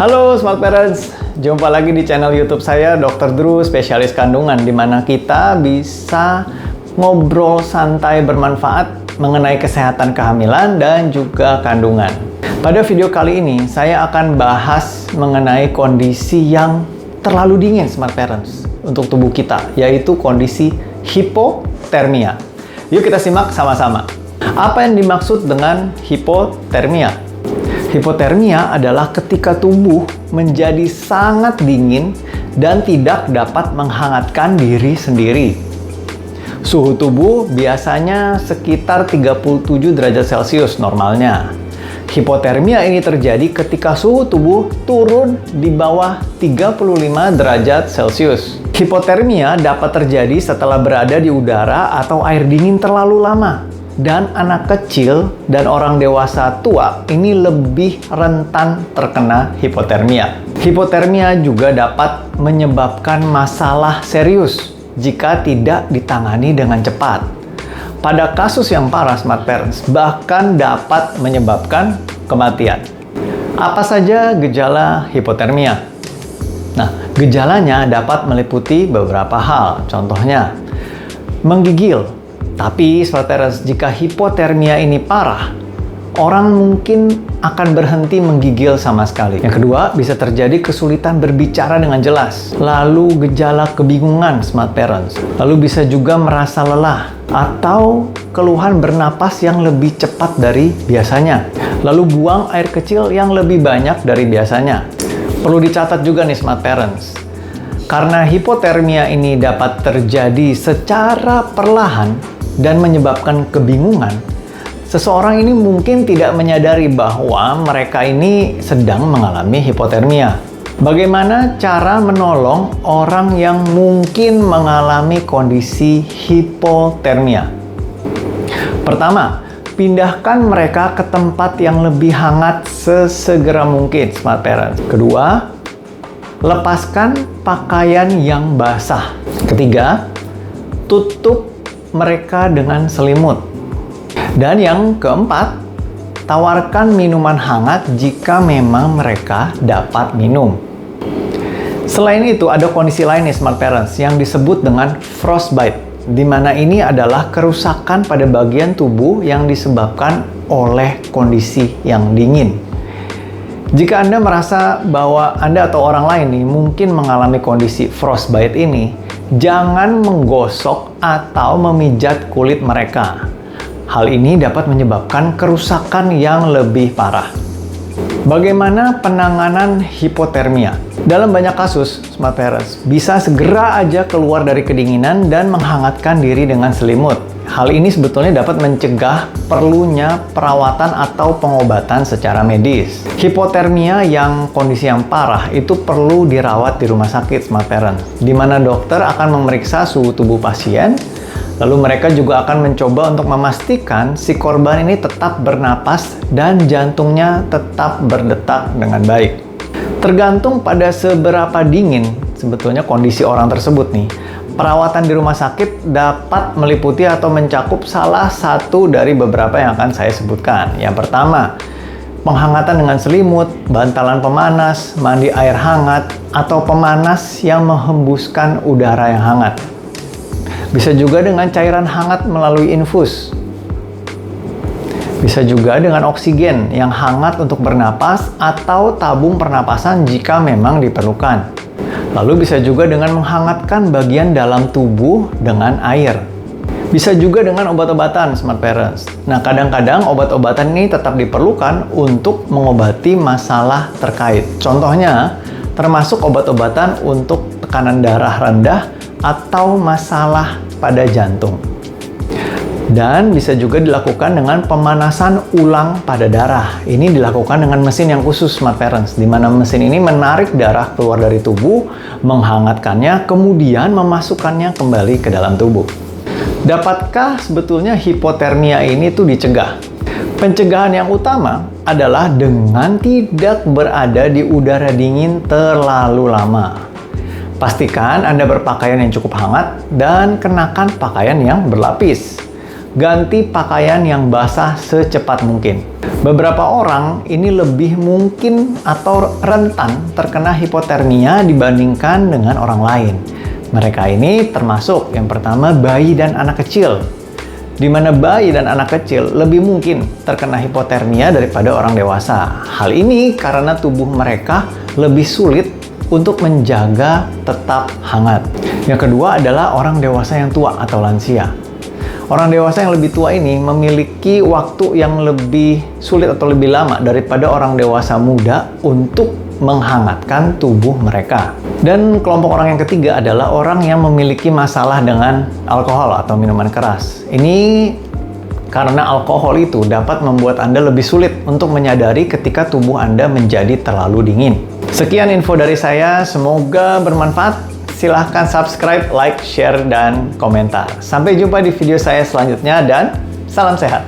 Halo Smart Parents, jumpa lagi di channel YouTube saya Dr. Drew, spesialis kandungan, di mana kita bisa ngobrol santai bermanfaat mengenai kesehatan kehamilan dan juga kandungan. Pada video kali ini, saya akan bahas mengenai kondisi yang terlalu dingin Smart Parents untuk tubuh kita, yaitu kondisi hipotermia. Yuk kita simak sama-sama. Apa yang dimaksud dengan hipotermia? Hipotermia adalah ketika tubuh menjadi sangat dingin dan tidak dapat menghangatkan diri sendiri. Suhu tubuh biasanya sekitar 37 derajat Celcius normalnya. Hipotermia ini terjadi ketika suhu tubuh turun di bawah 35 derajat Celcius. Hipotermia dapat terjadi setelah berada di udara atau air dingin terlalu lama. Dan anak kecil dan orang dewasa tua ini lebih rentan terkena hipotermia. Hipotermia juga dapat menyebabkan masalah serius jika tidak ditangani dengan cepat. Pada kasus yang parah Smart Parents, bahkan dapat menyebabkan kematian. Apa saja gejala hipotermia? Nah, gejalanya dapat meliputi beberapa hal. Contohnya, menggigil. Tapi, Smart Parents, jika hipotermia ini parah, orang mungkin akan berhenti menggigil sama sekali. Yang kedua, bisa terjadi kesulitan berbicara dengan jelas. Lalu gejala kebingungan, Smart Parents. Lalu bisa juga merasa lelah atau keluhan bernapas yang lebih cepat dari biasanya. Lalu buang air kecil yang lebih banyak dari biasanya. Perlu dicatat juga nih, Smart Parents. Karena hipotermia ini dapat terjadi secara perlahan dan menyebabkan kebingungan, seseorang ini mungkin tidak menyadari bahwa mereka ini sedang mengalami hipotermia. Bagaimana cara menolong orang yang mungkin mengalami kondisi hipotermia? Pertama, pindahkan mereka ke tempat yang lebih hangat sesegera mungkin, Smart Parents. Kedua, lepaskan pakaian yang basah. Ketiga, tutup mereka dengan selimut. Dan yang keempat, tawarkan minuman hangat jika memang mereka dapat minum. Selain itu, ada kondisi lain nih Smart Parents yang disebut dengan frostbite, di mana ini adalah kerusakan pada bagian tubuh yang disebabkan oleh kondisi yang dingin. Jika Anda merasa bahwa Anda atau orang lain nih mungkin mengalami kondisi frostbite ini, jangan menggosok atau memijat kulit mereka. Hal ini dapat menyebabkan kerusakan yang lebih parah. Bagaimana penanganan hipotermia? Dalam banyak kasus, Smart Parents bisa segera aja keluar dari kedinginan dan menghangatkan diri dengan selimut. Hal ini sebetulnya dapat mencegah perlunya perawatan atau pengobatan secara medis. Hipotermia yang kondisi yang parah itu perlu dirawat di rumah sakit Smart Parents, di mana dokter akan memeriksa suhu tubuh pasien, lalu mereka juga akan mencoba untuk memastikan si korban ini tetap bernapas dan jantungnya tetap berdetak dengan baik. Tergantung pada seberapa dingin sebetulnya kondisi orang tersebut nih. Perawatan di rumah sakit dapat meliputi atau mencakup salah satu dari beberapa yang akan saya sebutkan. Yang pertama, penghangatan dengan selimut, bantalan pemanas, mandi air hangat, atau pemanas yang menghembuskan udara yang hangat. Bisa juga dengan cairan hangat melalui infus. Bisa juga dengan oksigen yang hangat untuk bernapas atau tabung pernapasan jika memang diperlukan. Lalu bisa juga dengan menghangatkan bagian dalam tubuh dengan air. Bisa juga dengan obat-obatan Smart Parents. Nah, kadang-kadang obat-obatan ini tetap diperlukan untuk mengobati masalah terkait. Contohnya, termasuk obat-obatan untuk tekanan darah rendah atau masalah pada jantung. Dan bisa juga dilakukan dengan pemanasan ulang pada darah. Ini dilakukan dengan mesin yang khusus Smart Parents, di mana mesin ini menarik darah keluar dari tubuh, menghangatkannya, kemudian memasukkannya kembali ke dalam tubuh. Dapatkah sebetulnya hipotermia ini tuh dicegah? Pencegahan yang utama adalah dengan tidak berada di udara dingin terlalu lama. Pastikan Anda berpakaian yang cukup hangat dan kenakan pakaian yang berlapis. ganti pakaian yang basah secepat mungkin. Beberapa orang ini lebih mungkin atau rentan terkena hipotermia dibandingkan dengan orang lain. Mereka ini termasuk yang pertama bayi dan anak kecil, di mana bayi dan anak kecil lebih mungkin terkena hipotermia daripada orang dewasa. Hal ini karena tubuh mereka lebih sulit untuk menjaga tetap hangat. Yang kedua adalah orang dewasa yang tua atau lansia. Orang dewasa yang lebih tua ini memiliki waktu yang lebih sulit atau lebih lama daripada orang dewasa muda untuk menghangatkan tubuh mereka. Dan kelompok orang yang ketiga adalah orang yang memiliki masalah dengan alkohol atau minuman keras. Ini karena alkohol itu dapat membuat Anda lebih sulit untuk menyadari ketika tubuh Anda menjadi terlalu dingin. Sekian info dari saya, semoga bermanfaat. Silahkan subscribe, like, share, dan komentar. Sampai jumpa di video saya selanjutnya dan salam sehat.